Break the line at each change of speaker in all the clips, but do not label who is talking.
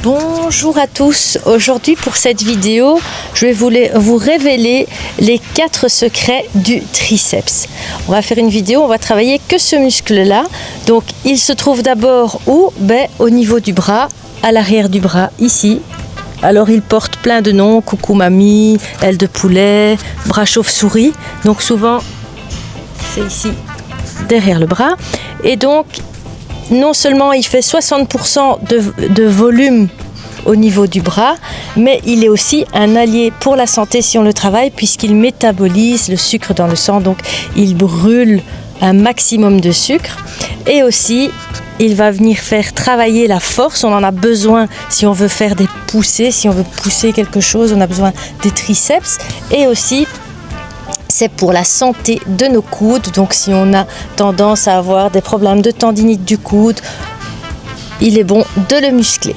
Bonjour à tous, aujourd'hui pour cette vidéo je vais vous révéler les 4 secrets du triceps. On va faire une vidéo, on va travailler que ce muscle là, donc il se trouve d'abord où? Au niveau du bras, à l'arrière du bras ici. Alors il porte plein de noms, coucou mamie, aile de poulet, bras chauve-souris, donc souvent c'est ici derrière le bras et donc non seulement il fait 60% de volume au niveau du bras, mais il est aussi un allié pour la santé si on le travaille puisqu'il métabolise le sucre dans le sang, donc il brûle un maximum de sucre et aussi il va venir faire travailler la force, on en a besoin si on veut faire des poussées, si on veut pousser quelque chose, on a besoin des triceps et aussi c'est pour la santé de nos coudes, donc si on a tendance à avoir des problèmes de tendinite du coude, il est bon de le muscler.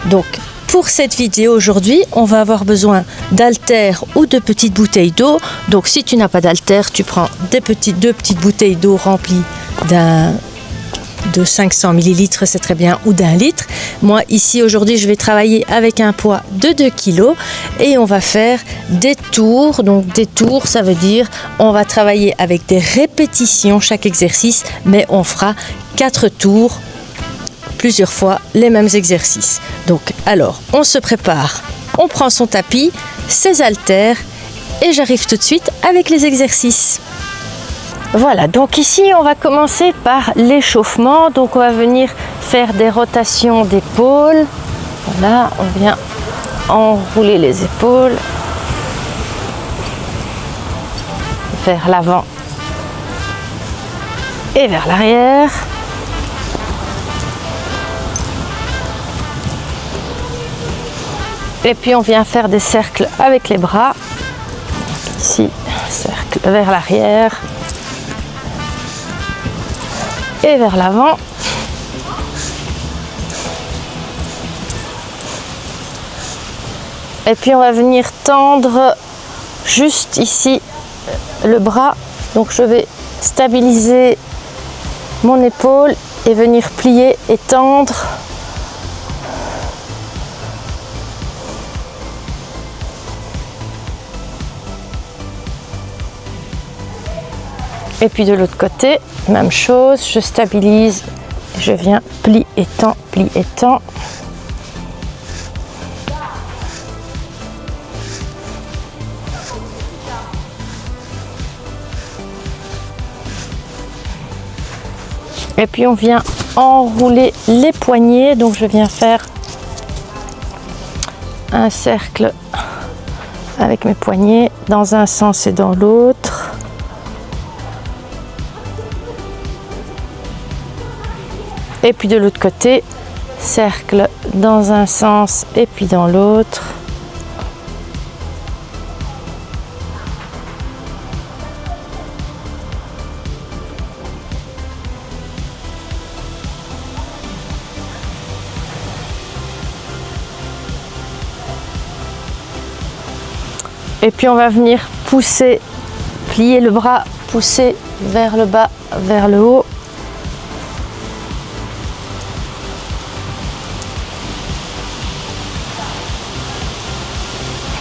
Donc pour cette vidéo aujourd'hui, on va avoir besoin d'haltères ou de petites bouteilles d'eau. Donc si tu n'as pas d'haltères, tu prends deux petites bouteilles d'eau remplies de 500 ml, c'est très bien, ou d'1 litre. Moi ici aujourd'hui je vais travailler avec un poids de 2 kg et on va faire des tours. Donc des tours, ça veut dire on va travailler avec des répétitions chaque exercice, mais on fera 4 tours plusieurs fois les mêmes exercices. Donc alors on se prépare, on prend son tapis, ses haltères et j'arrive tout de suite avec les exercices. Voilà, donc ici on va commencer par l'échauffement, donc on va venir faire des rotations d'épaules. Voilà, on vient enrouler les épaules vers l'avant et vers l'arrière. Et puis on vient faire des cercles avec les bras. Ici, cercle vers l'arrière et vers l'avant. Et puis on va venir tendre juste ici le bras. Donc je vais stabiliser mon épaule et venir plier et tendre. Et puis de l'autre côté, même chose, je stabilise, je viens plie et tends, plie et tends. Et puis on vient enrouler les poignets, donc je viens faire un cercle avec mes poignets dans un sens et dans l'autre. Et puis de l'autre côté, cercle dans un sens et puis dans l'autre. Et puis on va venir pousser, plier le bras, pousser vers le bas, vers le haut.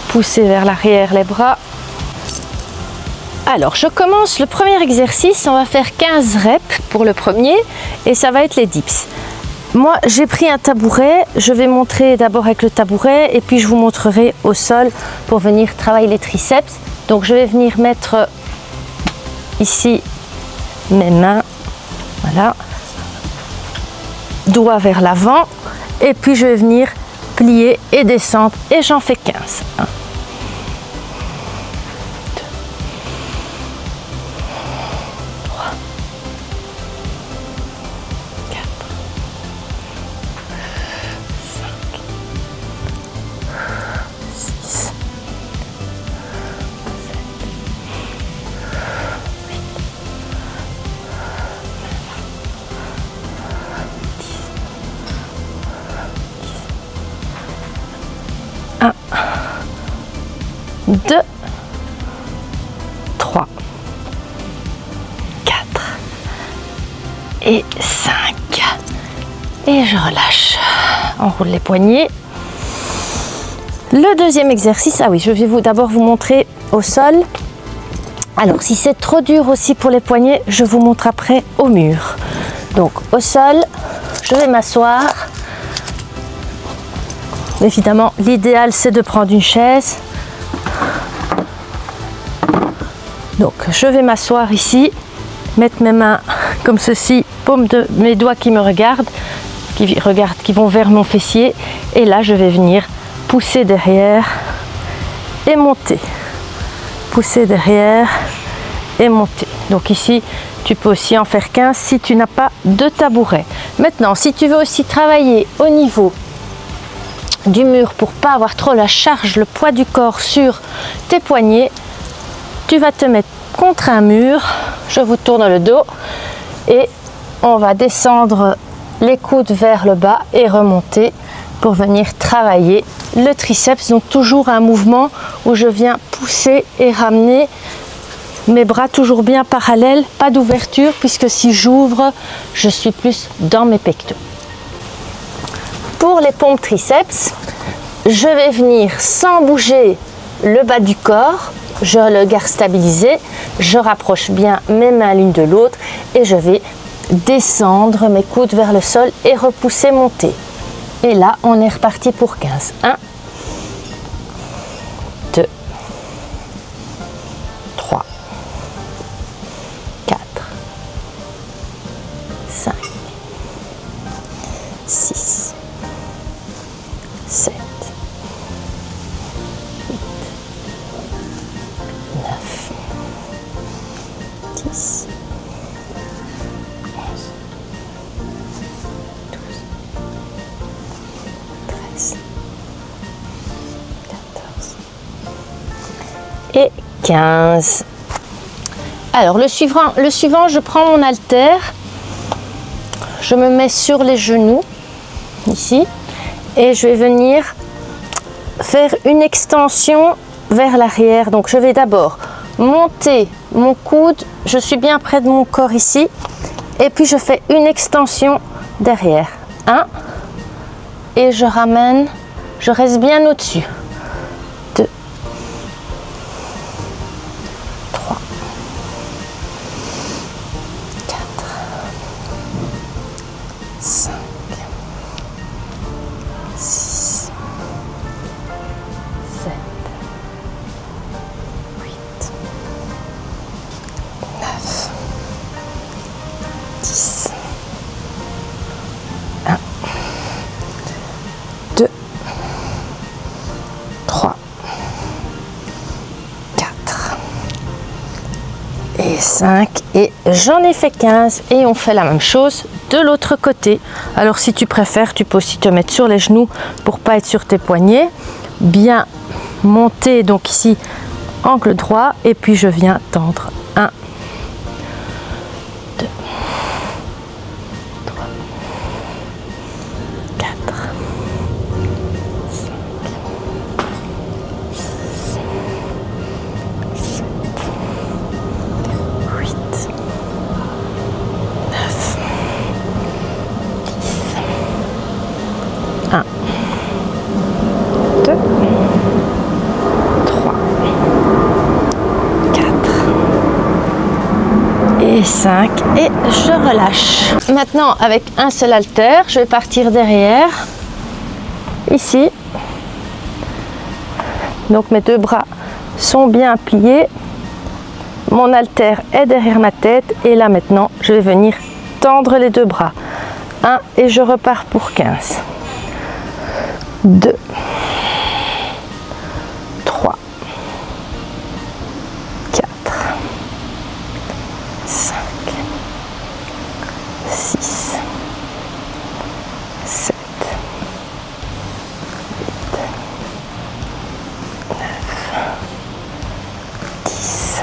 Pousser vers l'arrière les bras. Alors je commence le premier exercice, on va faire 15 reps pour le premier et ça va être les dips. Moi j'ai pris un tabouret, je vais montrer d'abord avec le tabouret et puis je vous montrerai au sol pour venir travailler les triceps. Donc je vais venir mettre ici mes mains, voilà, doigts vers l'avant et puis je vais venir plier et descendre et j'en fais 15. 1, 2, 3, 4, 5, 6, 1, 2, 3, 4 et 5. Et je relâche. On roule les poignets. Le deuxième exercice, ah oui, je vais d'abord vous montrer au sol. Alors, si c'est trop dur aussi pour les poignets, je vous montre après au mur. Donc, au sol, je vais m'asseoir. Évidemment, l'idéal, c'est de prendre une chaise. Donc, je vais m'asseoir ici, mettre mes mains comme ceci, paume de mes doigts qui me regardent, qui vont vers mon fessier. Et là, je vais venir pousser derrière et monter. Pousser derrière et monter. Donc ici, tu peux aussi en faire 15 si tu n'as pas de tabouret. Maintenant, si tu veux aussi travailler au niveau du mur pour pas avoir trop la charge, le poids du corps sur tes poignets, tu vas te mettre contre un mur. Je vous tourne le dos et on va descendre les coudes vers le bas et remonter pour venir travailler le triceps. Donc toujours un mouvement où je viens pousser et ramener mes bras toujours bien parallèles, pas d'ouverture puisque si j'ouvre, je suis plus dans mes pectoraux. Pour les pompes triceps, je vais venir sans bouger le bas du corps, je le garde stabilisé, je rapproche bien mes mains l'une de l'autre et je vais descendre mes coudes vers le sol et repousser, monter. Et là, on est reparti pour 15. 1, 2, 3, 4, 5, 6, 7, 8, 9, 10, 11, 12, 13, 14 et 15. Alors le suivant, je prends mon haltère, je me mets sur les genoux ici et je vais venir faire une extension vers l'arrière. Donc je vais d'abord monter mon coude, je suis bien près de mon corps ici et puis je fais une extension derrière. 1 et je ramène, je reste bien au-dessus. 2, 3, 4, 5, 6, 7, 8, 9, 10, 1, 2, 3, 4 et 5 et j'en ai fait 15 et on fait la même chose de l'autre côté. Alors si tu préfères, tu peux aussi te mettre sur les genoux pour pas être sur tes poignets, bien monter, donc ici angle droit et puis je viens tendre. 1, 2, 3, 4, 5, 6, 7, 8, 9, 10, 1, 2, 3, 4 et 5 et je relâche. Maintenant avec un seul haltère, je vais partir derrière, ici. Donc mes deux bras sont bien pliés, mon haltère est derrière ma tête et là maintenant je vais venir tendre les deux bras. 1 et je repars pour 15. 2, 3, 4, 5, 6, 7, 8, 9, 10,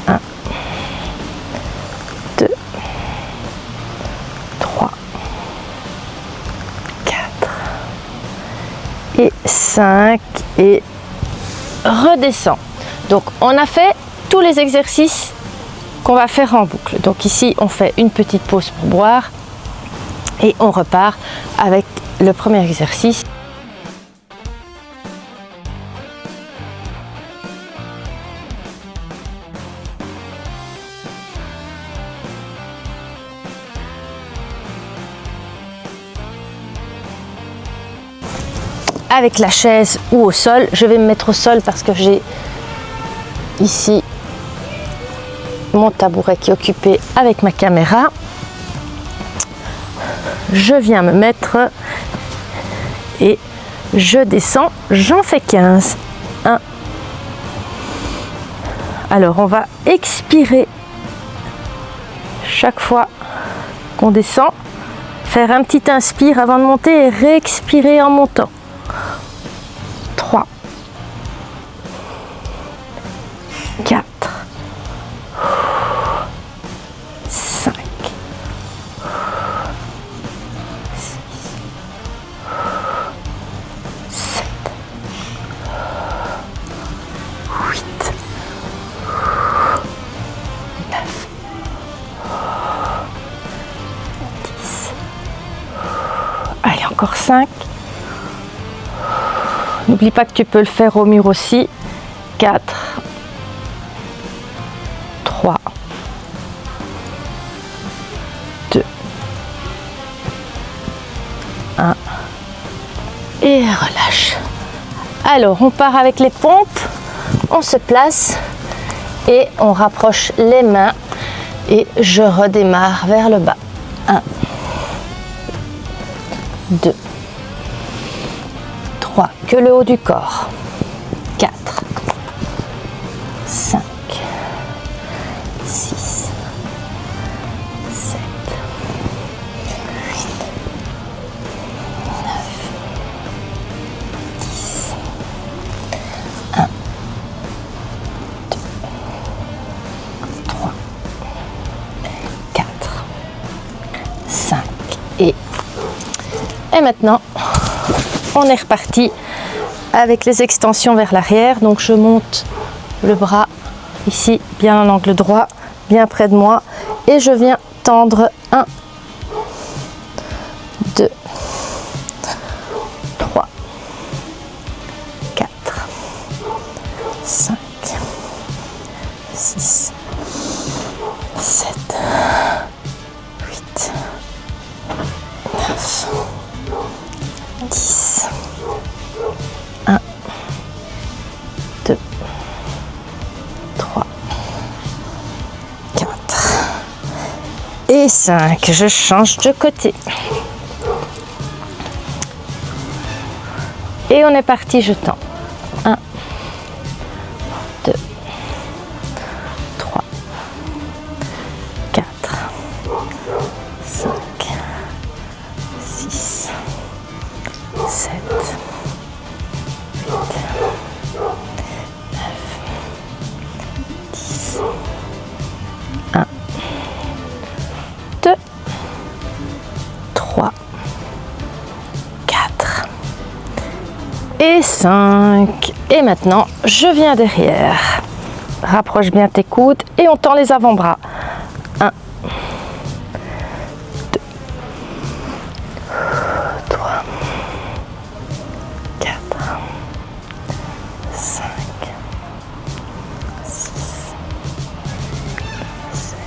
1, 2, 3, 4 et 5 et redescend. Donc on a fait tous les exercices qu'on va faire en boucle. Donc ici on fait une petite pause pour boire et on repart avec le premier exercice. avec la chaise ou au sol. Je vais me mettre au sol parce que j'ai ici mon tabouret qui est occupé avec ma caméra. Je viens me mettre et je descends, j'en fais 15. 1. Alors on va expirer chaque fois qu'on descend, faire un petit inspire avant de monter et réexpirer en montant. 3, 4, 5, 6, 7, 8, 9, 10. Allez, encore 5. N'oublie pas que tu peux le faire au mur aussi. 4, 3, 2, 1 et relâche. Alors, on part avec les pompes, on se place et on rapproche les mains et je redémarre vers le bas. 1, 2, 3, que le haut du corps. 4, 5, 6, 7, 8, 9, 10, 1, 2, 3, 4, 5 et maintenant on est reparti avec les extensions vers l'arrière. Donc je monte le bras ici bien en angle droit, bien près de moi et je viens tendre 1, 2, 3, 4, 5, 6, 7, 8, 9, 10, 1, 2, 3, 4 et 5. Je change de côté. Et on est parti, je tends. 1, 2, 3, 4, 5, 6, 7, 8, 9, 10, 1, 2, 3, 4 et 5. Et maintenant, je viens derrière. Rapproche bien tes coudes et on tend les avant-bras. 1, 2, 3, 4, 5, 6, 7,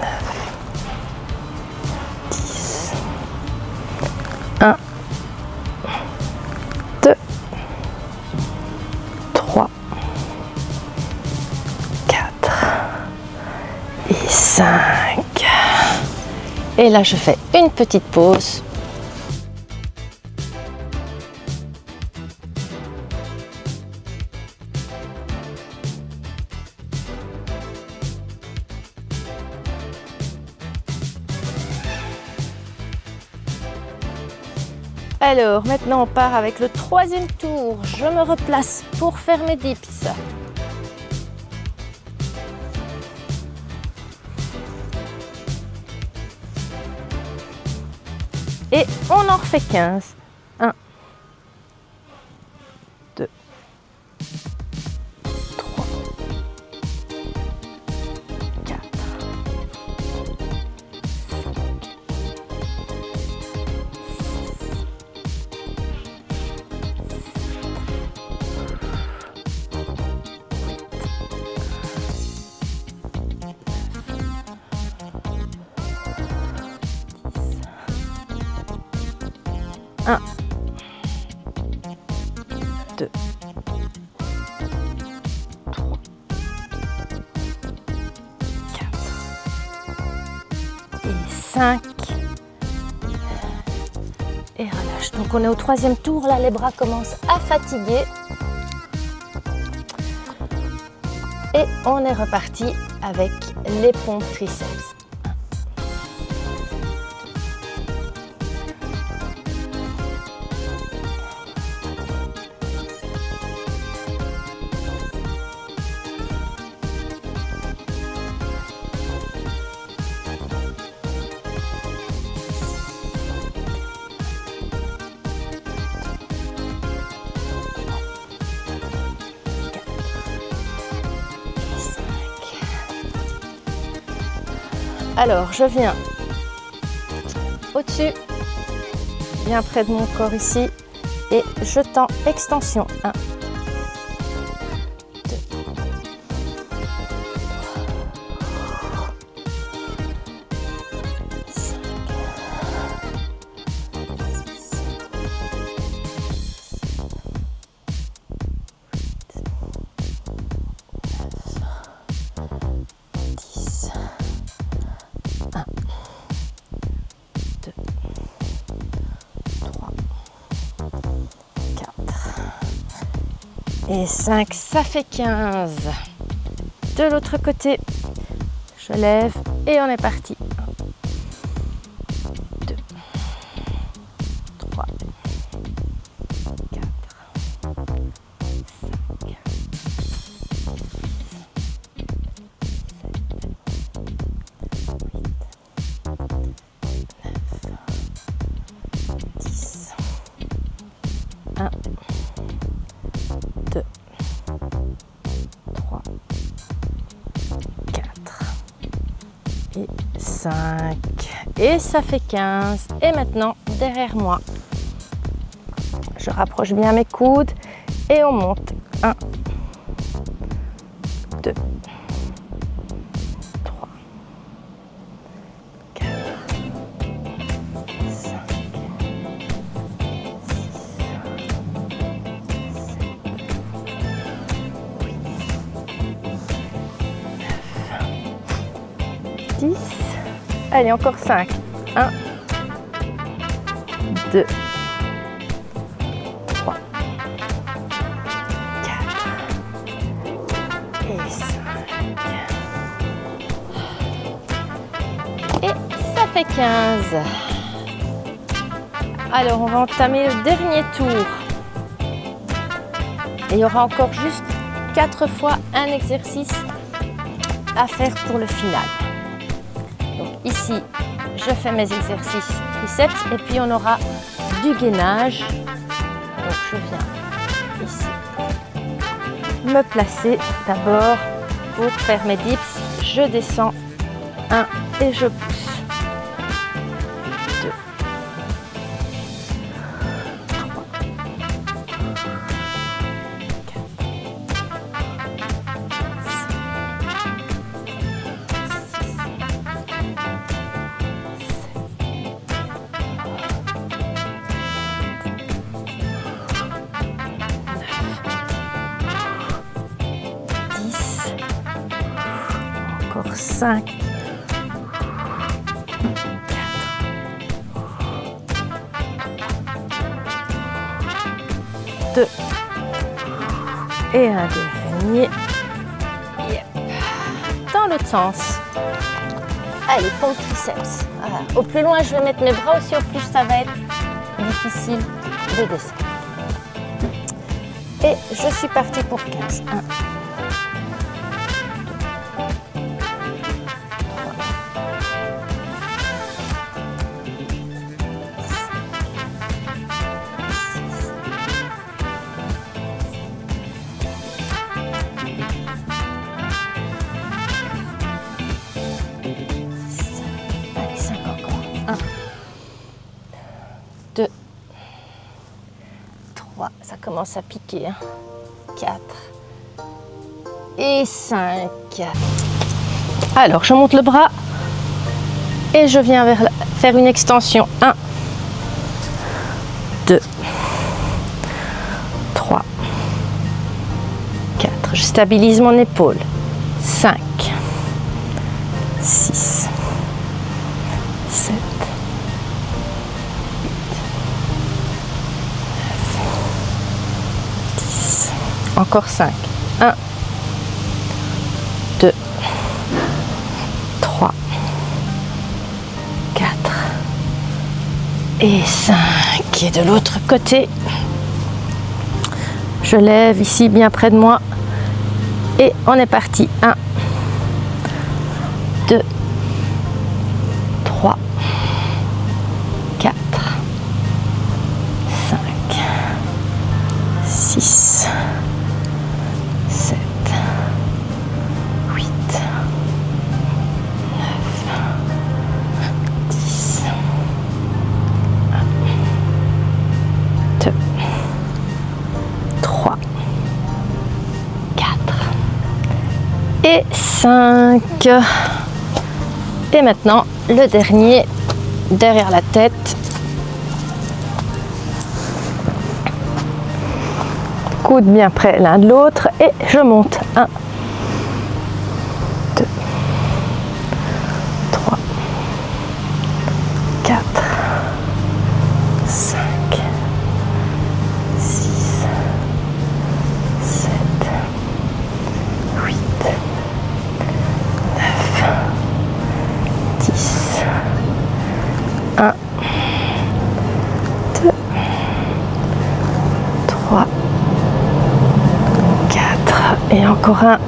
9, 10. 1, 2, 3, 4 et 5. Et là, je fais une petite pause. Alors, maintenant on part avec le troisième tour. Je me replace pour faire mes dips. Et on en refait 15. 1, 2, 3, 4, 5, 1, 2, 3, 4 et 5. Et relâche. Donc on est au 3e tour, là les bras commencent à fatiguer. Et on est reparti avec les pompes triceps. Alors, je viens au-dessus, bien près de mon corps ici, et je tends extension. 1, 2, 5, 10, 1, 2, 3, 4 et 5, ça fait 15. De l'autre côté, je lève et on est parti. 1, 2, 3, 4, 5, 10, 1, 2, 3, 4 et 5. Et ça fait 15. Et maintenant, derrière moi, je rapproche bien mes coudes et on monte. 1, 2, 3, 4, 5, 10. Allez, encore 5. 1, 2, 3, 4 et 5. Et ça fait 15. Alors, on va entamer le dernier tour. Et il y aura encore juste 4 fois un exercice à faire pour le final. Donc ici, je fais mes exercices triceps et puis on aura du gainage. Donc je viens ici me placer d'abord pour faire mes dips. Je descends 1 et je pousse. 2, 3, 5, 4 2 et un dernier. Yep. Dans l'autre sens. Allez, pompe triceps. Voilà. Au plus loin je vais mettre mes bras aussi, au plus ça va être difficile de descendre. Et je suis partie pour 15. 1, 2, 3, ça commence à piquer, hein. 4 et 5. Alors, je monte le bras et je viens faire une extension. 1, Je stabilise mon épaule. 5, 6, 7, 10. Encore 5. 1, 2, 3, 4 et 5. Et de l'autre côté, je lève ici bien près de moi et on est parti. 1, 2, 3, 4, 5, 6, 7, 8, 9, 10, 1, 2, 3, 4 et 5. Et maintenant, le dernier, derrière la tête. Coudes bien près l'un de l'autre et je monte. 1, 2, 3, 4, 5, 6, 7, 8, 9, 10, 1, 2, 3, 4 et encore 1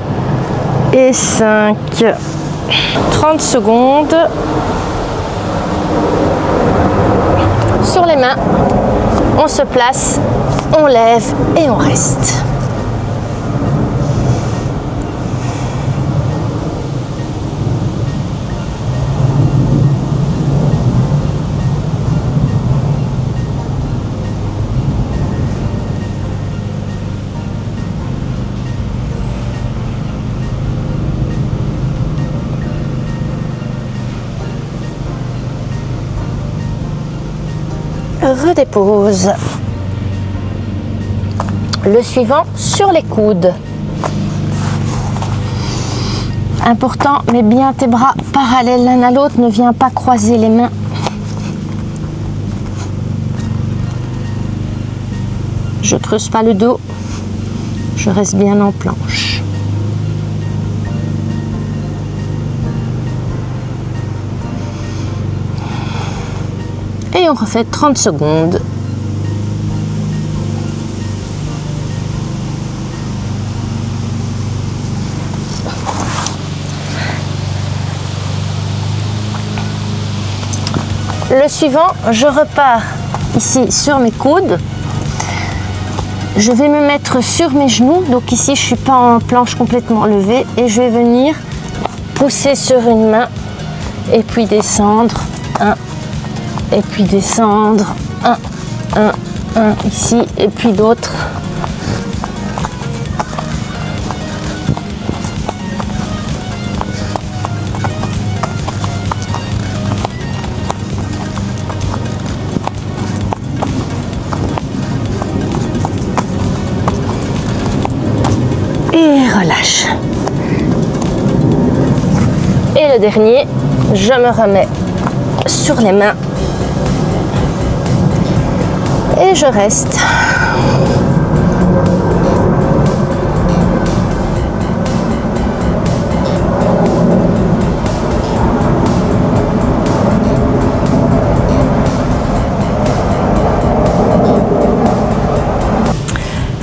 et 5. 30 secondes sur les mains, on se place, on lève et on reste. Redépose. Le suivant sur les coudes. Important, mets bien tes bras parallèles l'un à l'autre, ne viens pas croiser les mains. Je creuse pas le dos, je reste bien en planche. Et on refait 30 secondes. Le suivant, je repars ici sur mes coudes. Je vais me mettre sur mes genoux. Donc ici, je ne suis pas en planche complètement levée. Et je vais venir pousser sur une main et puis descendre. 1, et puis descendre, 1, 1, 1 ici, et puis l'autre. Et relâche. Et le dernier, je me remets sur les mains. Et je reste.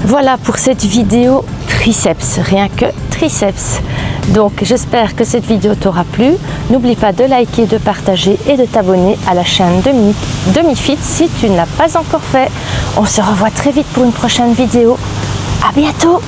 Voilà pour cette vidéo triceps, rien que triceps. Donc j'espère que cette vidéo t'aura plu. N'oublie pas de liker, de partager et de t'abonner à la chaîne de MiFit si tu ne l'as pas encore fait. On se revoit très vite pour une prochaine vidéo. À bientôt!